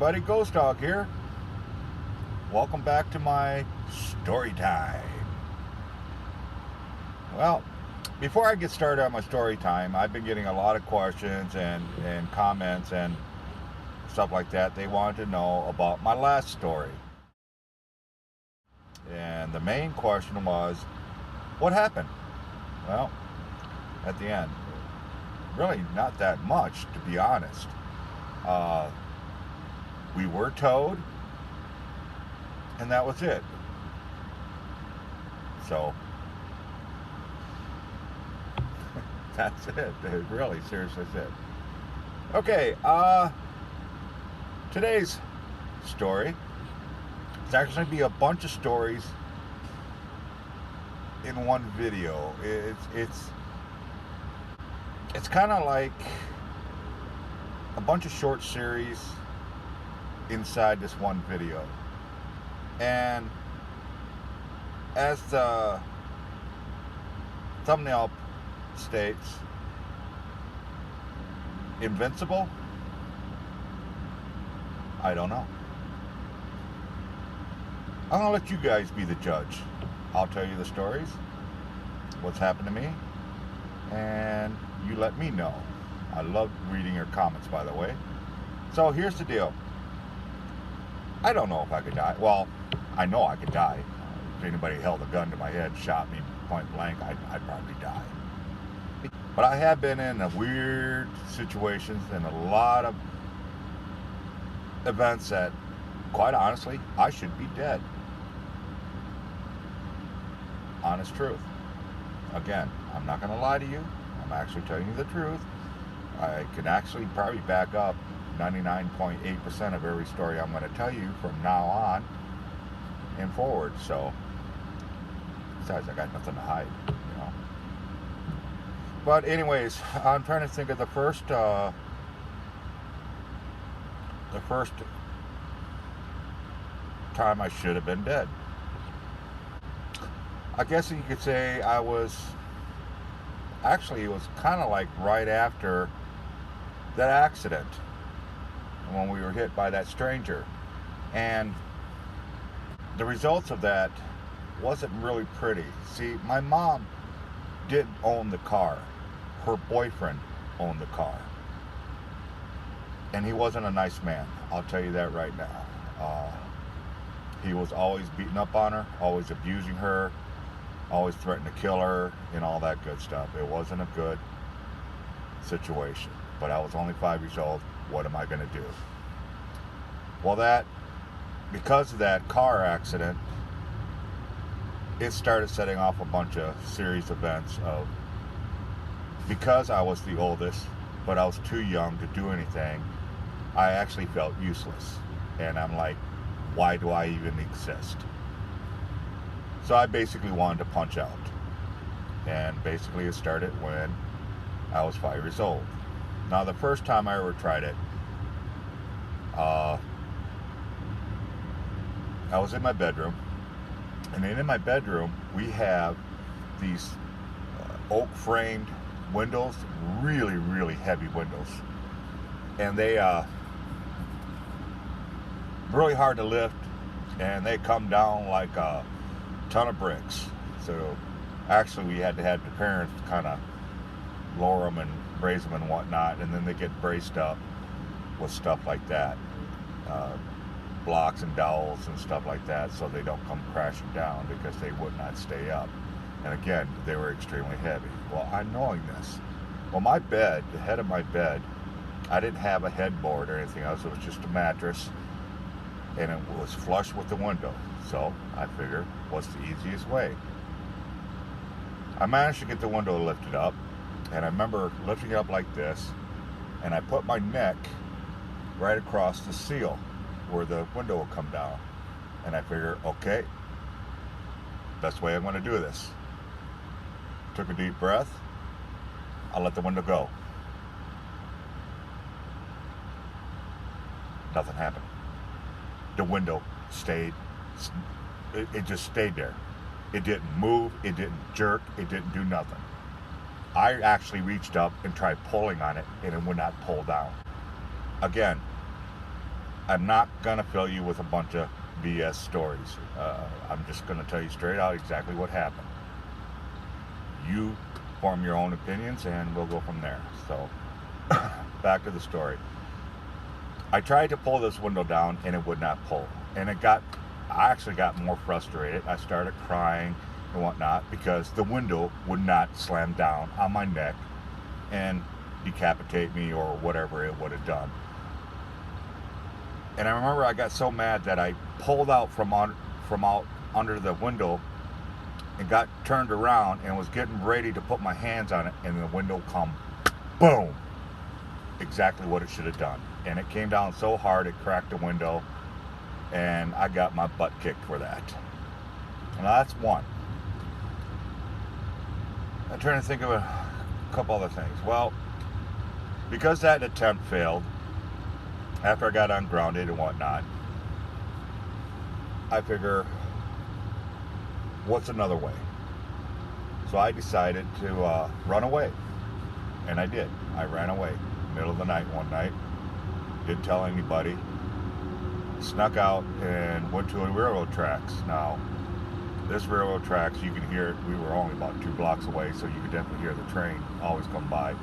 everybody, Ghost Dog here. Welcome back to my story time. Well, before I get started on my story time, I've been getting a lot of questions and comments and stuff like that. They wanted to know about my last story. And the main question was, what happened? Well, at the end, really not that much, to be honest. We were towed, and that was it. So that's it. Really, seriously, that's it. Okay, today's story, it's actually going to be a bunch of stories in one video. It's kind of like a bunch of short series inside this one video. And as the thumbnail states, invincible? I don't know. I'm gonna let you guys be the judge. I'll tell you the stories, what's happened to me, and you let me know. I love reading your comments, by the way. So here's the deal. I don't know if I could die. Well, I know I could die. If anybody held a gun to my head, shot me point blank, I'd probably die. But I have been in weird situations and a lot of events that, quite honestly, I should be dead. Honest truth. Again, I'm not going to lie to you. I'm actually telling you the truth. I can actually probably back up 99.8% of every story I'm going to tell you from now on and forward. So, besides, I got nothing to hide, you know. But anyways, I'm trying to think of the first time I should have been dead. I guess you could say I was, actually it was kind of like right after that accident when we were hit by that stranger. And the results of that wasn't really pretty. See, my mom didn't own the car. Her boyfriend owned the car. And he wasn't a nice man. I'll tell you that right now. He was always beating up on her, always abusing her, always threatening to kill her, and all that good stuff. It wasn't a good situation. But I was only 5 years old. What am I going to do? Well, because of that car accident, it started setting off a bunch of serious events of, because I was the oldest, but I was too young to do anything, I actually felt useless. And I'm like, why do I even exist? So I basically wanted to punch out. And basically it started when I was 5 years old. Now, the first time I ever tried it, I was in my bedroom, and in my bedroom we have these oak framed windows, really, really heavy windows, and they really hard to lift, and they come down like a ton of bricks. So actually we had to have the parents kind of lower them and raise them and whatnot, and then they get braced up with stuff like that, blocks and dowels and stuff like that, so they don't come crashing down because they would not stay up. And again, they were extremely heavy. Well, I'm knowing this. Well, my bed, the head of my bed, I didn't have a headboard or anything else. It was just a mattress, and it was flush with the window. So I figured, what's the easiest way? I managed to get the window lifted up, and I remember lifting it up like this, and I put my neck right across the seal where the window will come down. And I figured, okay, best way I'm going to do this. Took a deep breath. I'll let the window go. Nothing happened. The window stayed, it just stayed there. It didn't move, it didn't jerk, it didn't do nothing. I actually reached up and tried pulling on it, and it would not pull down. Again, I'm not going to fill you with a bunch of BS stories. I'm just going to tell you straight out exactly what happened. You form your own opinions and we'll go from there. So, back to the story. I tried to pull this window down and it would not pull. And I actually got more frustrated. I started crying and whatnot because the window would not slam down on my neck and decapitate me or whatever it would have done. And I remember I got so mad that I pulled out from out under the window and got turned around and was getting ready to put my hands on it, and the window come boom, exactly what it should have done. And it came down so hard it cracked the window, and I got my butt kicked for that. Now that's one. I'm trying to think of a couple other things. Well, because that attempt failed, after I got ungrounded and whatnot, I figure, what's another way? So I decided to run away. And I did. I ran away. Middle of the night one night. Didn't tell anybody. Snuck out and went to the railroad tracks. Now, this railroad tracks, you can hear it. We were only about 2 blocks away, so you could definitely hear the train always come by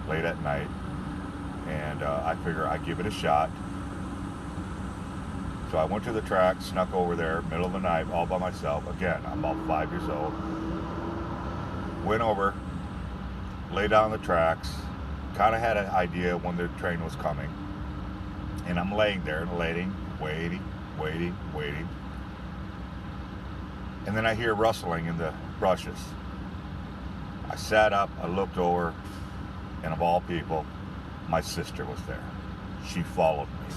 late at night. And I figure I'd give it a shot. So I went to the track, snuck over there, middle of the night, all by myself. Again, I'm about 5 years old. Went over, lay down the tracks, kind of had an idea when the train was coming. And I'm laying there, waiting. And then I hear rustling in the brushes. I sat up, I looked over, and of all people, my sister was there. She followed me.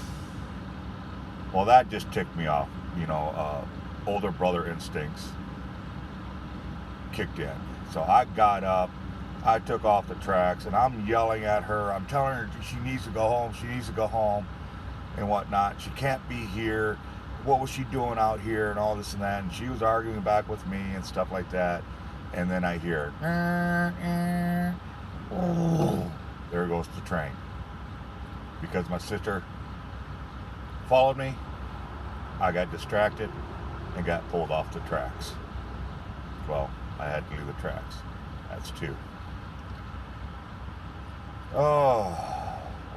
Well, that just ticked me off. Older brother instincts kicked in. So I got up, I took off the tracks, and I'm yelling at her. I'm telling her she needs to go home, and whatnot. She can't be here. What was she doing out here and all this and that? And she was arguing back with me and stuff like that. And then I hear, oh, there goes the train. Because my sister followed me, I got distracted and got pulled off the tracks. Well, I had to leave the tracks. That's 2. Oh,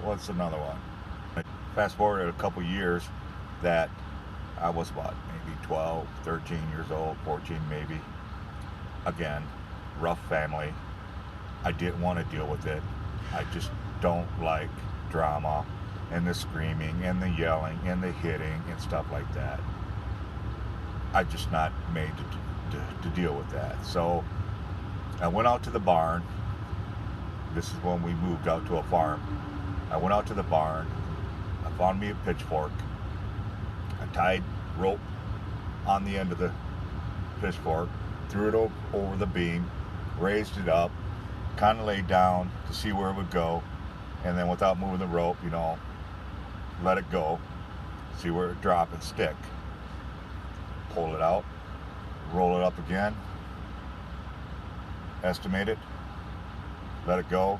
what's another one? Fast forward a couple years that I was about maybe 12, 13 years old, 14 maybe. Again, rough family. I didn't want to deal with it. I just don't like drama and the screaming and the yelling and the hitting and stuff like that. I'm just not made to deal with that. So I went out to the barn. This is when we moved out to a farm. I went out to the barn. I found me a pitchfork. I tied rope on the end of the pitchfork, threw it over the beam, raised it up, kind of laid down to see where it would go, and then without moving the rope, let it go, see where it drop and stick. Pull it out, roll it up again, estimate it, let it go,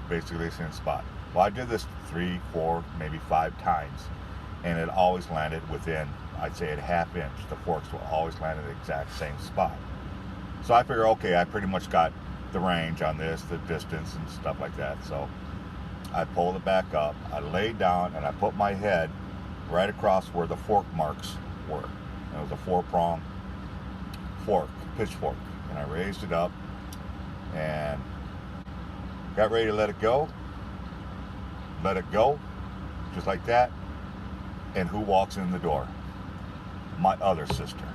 basically same spot. Well, I did this 3, 4, maybe 5 times, and it always landed within, I'd say, a ½ inch. The forks will always land in the exact same spot. So I figure, okay, I pretty much got the range on this, the distance and stuff like that. So I pulled it back up, I laid down, and I put my head right across where the fork marks were. And it was a 4-prong fork, pitchfork. And I raised it up and got ready to let it go, just like that. And who walks in the door? My other sister.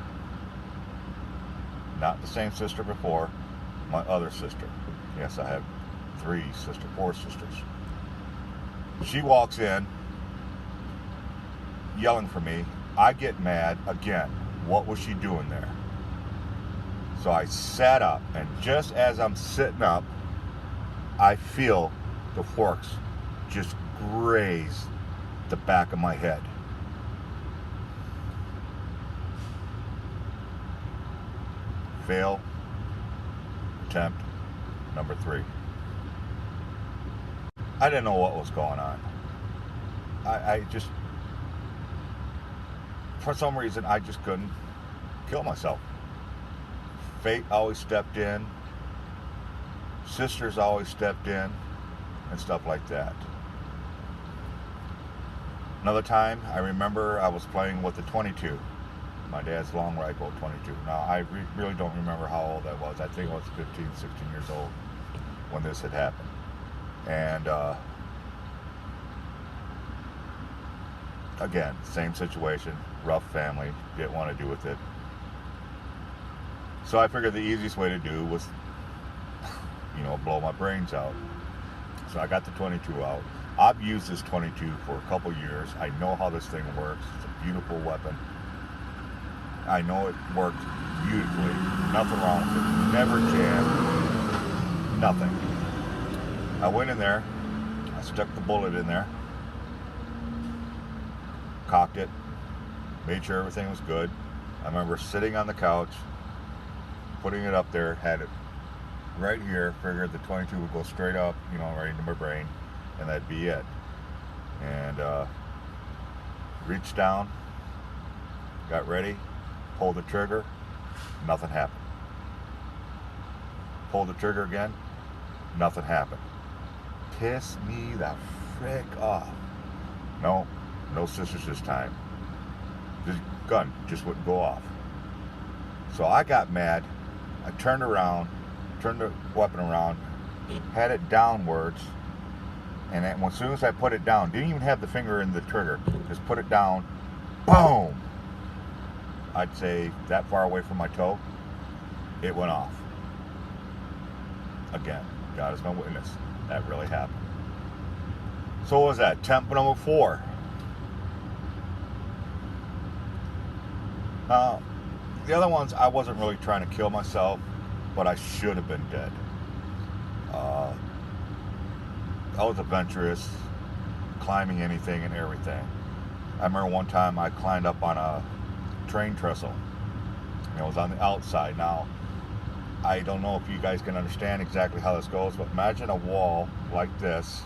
Not the same sister before, my other sister. Yes, I have 4 sisters. She walks in, yelling for me. I get mad again. What was she doing there? So I sat up, and just as I'm sitting up, I feel the forks just graze the back of my head. Fail. Attempt number 3. I didn't know what was going on. I just, for some reason, I just couldn't kill myself. Fate always stepped in, sisters always stepped in, and stuff like that. Another time, I remember I was playing with the 22. My dad's long rifle 22. Now, I really don't remember how old I was. I think I was 15, 16 years old when this had happened. And again, same situation, rough family, didn't want to do with it. So I figured the easiest way to do was, blow my brains out. So I got the 22 out. I've used this 22 for a couple years. I know how this thing works. It's a beautiful weapon. I know it worked beautifully. Nothing wrong with it. Never jammed. Nothing. I went in there. I stuck the bullet in there. Cocked it. Made sure everything was good. I remember sitting on the couch, putting it up there, had it right here, figured the 22 would go straight up, right into my brain, and that'd be it. And reached down, got ready, pulled the trigger, nothing happened. Pulled the trigger again, nothing happened. Pissed me the frick off. No sisters this time. The gun just wouldn't go off. So I got mad. I turned around, turned the weapon around, had it downwards, and then as soon as I put it down, didn't even have the finger in the trigger, just put it down, boom! I'd say that far away from my toe, it went off. Again, God is my witness, that really happened. So what was that? Attempt number 4. Now, the other ones, I wasn't really trying to kill myself, but I should have been dead. I was adventurous, climbing anything and everything. I remember one time I climbed up on a train trestle. It was on the outside. Now, I don't know if you guys can understand exactly how this goes, but imagine a wall like this,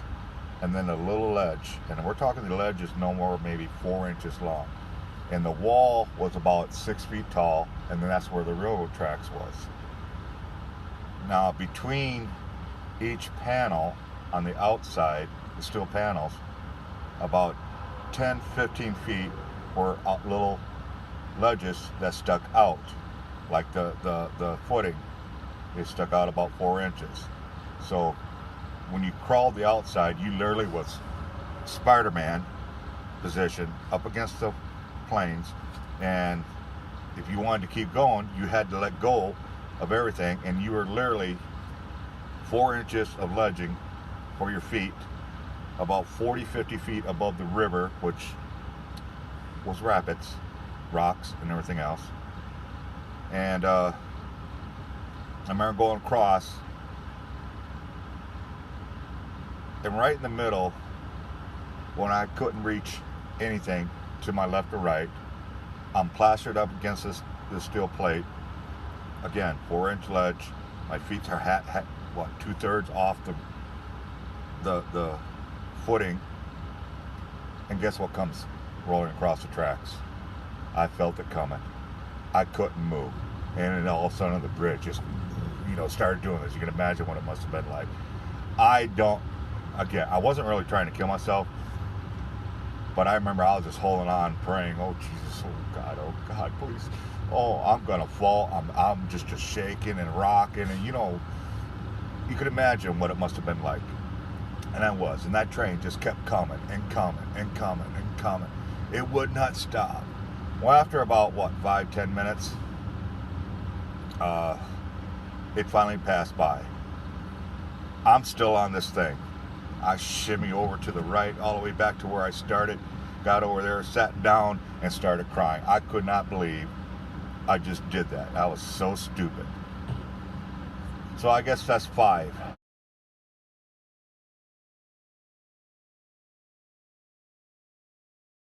and then a little ledge. And we're talking the ledge is no more maybe 4 inches long. And the wall was about 6 feet tall, and then that's where the railroad tracks was. Now, between each panel on the outside, the steel panels, about 10, 15 feet were little ledges that stuck out, like the footing is stuck out about 4 inches. So when you crawled the outside, you literally was Spider-Man position up against the planes, and if you wanted to keep going, you had to let go of everything, and you were literally 4 inches of ledging for your feet, about 40, 50 feet above the river, which was rapids, rocks, and everything else. And I remember going across, and right in the middle, when I couldn't reach anything to my left or right, I'm plastered up against this steel plate. Again, 4-inch ledge. My feet are 2/3 off the footing, and guess what comes rolling across the tracks? I felt it coming. I couldn't move, and then all of a sudden the bridge just started doing this. You can imagine what it must have been like. I wasn't really trying to kill myself, but I remember I was just holding on, praying, oh Jesus, oh God, please, oh, I'm gonna fall. I'm just shaking and rocking, and you could imagine what it must have been like. And I was, and that train just kept coming and coming and coming and coming. It would not stop. Well, after about 5-10 minutes, it finally passed by. I'm still on this thing. I shimmy over to the right, all the way back to where I started, got over there, sat down, and started crying. I could not believe I just did that. I was so stupid. So I guess that's 5.